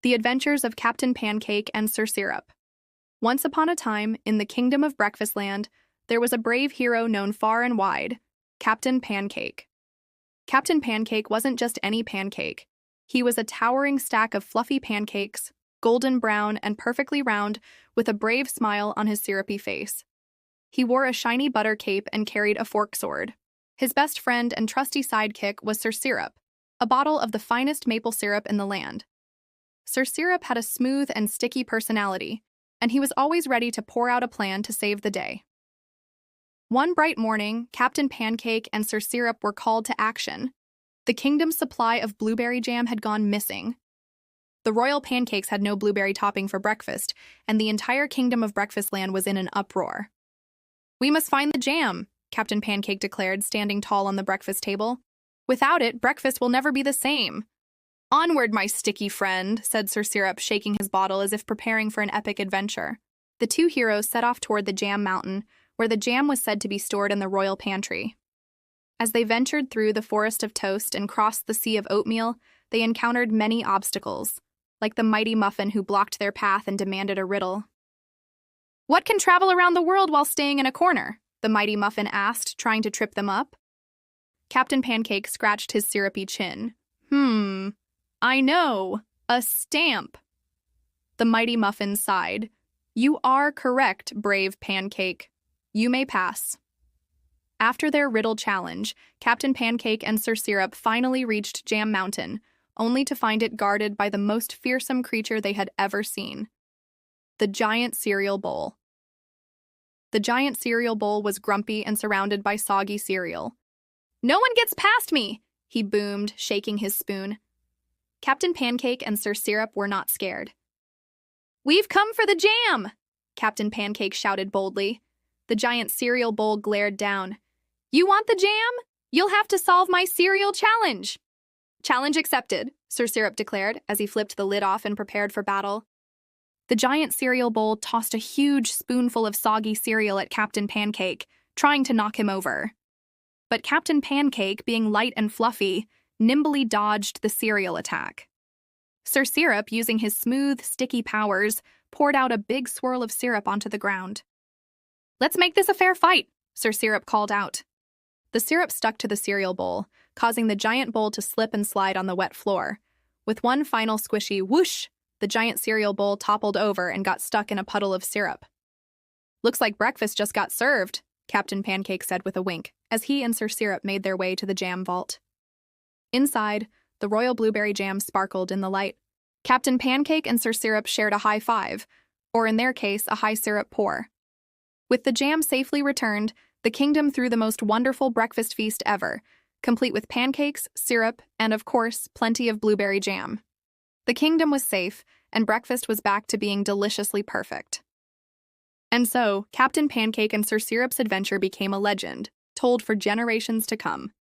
The Adventures of Captain Pancake and Sir Syrup. Once upon a time, in the kingdom of Breakfastland, there was a brave hero known far and wide, Captain Pancake. Captain Pancake wasn't just any pancake. He was a towering stack of fluffy pancakes, golden brown and perfectly round, with a brave smile on his syrupy face. He wore a shiny butter cape and carried a fork sword. His best friend and trusty sidekick was Sir Syrup, a bottle of the finest maple syrup in the land. Sir Syrup had a smooth and sticky personality, and he was always ready to pour out a plan to save the day. One bright morning, Captain Pancake and Sir Syrup were called to action. The kingdom's supply of blueberry jam had gone missing. The royal pancakes had no blueberry topping for breakfast, and the entire kingdom of Breakfastland was in an uproar. "We must find the jam," Captain Pancake declared, standing tall on the breakfast table. "Without it, breakfast will never be the same." "Onward, my sticky friend," said Sir Syrup, shaking his bottle as if preparing for an epic adventure. The two heroes set off toward the jam mountain, where the jam was said to be stored in the royal pantry. As they ventured through the forest of toast and crossed the sea of oatmeal, they encountered many obstacles, like the mighty muffin who blocked their path and demanded a riddle. "What can travel around the world while staying in a corner?" the mighty muffin asked, trying to trip them up. Captain Pancake scratched his syrupy chin. I know. A stamp." The mighty muffin sighed. "You are correct, brave Pancake. You may pass." After their riddle challenge, Captain Pancake and Sir Syrup finally reached Jam Mountain, only to find it guarded by the most fearsome creature they had ever seen. The giant cereal bowl. The giant cereal bowl was grumpy and surrounded by soggy cereal. "No one gets past me!" he boomed, shaking his spoon. Captain Pancake and Sir Syrup were not scared. "We've come for the jam!" Captain Pancake shouted boldly. The giant cereal bowl glared down. "You want the jam? You'll have to solve my cereal challenge." "Challenge accepted," Sir Syrup declared as he flipped the lid off and prepared for battle. The giant cereal bowl tossed a huge spoonful of soggy cereal at Captain Pancake, trying to knock him over. But Captain Pancake, being light and fluffy, nimbly dodged the cereal attack. Sir Syrup, using his smooth, sticky powers, poured out a big swirl of syrup onto the ground. "Let's make this a fair fight," Sir Syrup called out. The syrup stuck to the cereal bowl, causing the giant bowl to slip and slide on the wet floor. With one final squishy whoosh, the giant cereal bowl toppled over and got stuck in a puddle of syrup. "Looks like breakfast just got served," Captain Pancake said with a wink, as he and Sir Syrup made their way to the jam vault. Inside, the royal blueberry jam sparkled in the light. Captain Pancake and Sir Syrup shared a high five, or in their case, a high syrup pour. With the jam safely returned, the kingdom threw the most wonderful breakfast feast ever, complete with pancakes, syrup, and of course, plenty of blueberry jam. The kingdom was safe, and breakfast was back to being deliciously perfect. And so, Captain Pancake and Sir Syrup's adventure became a legend, told for generations to come.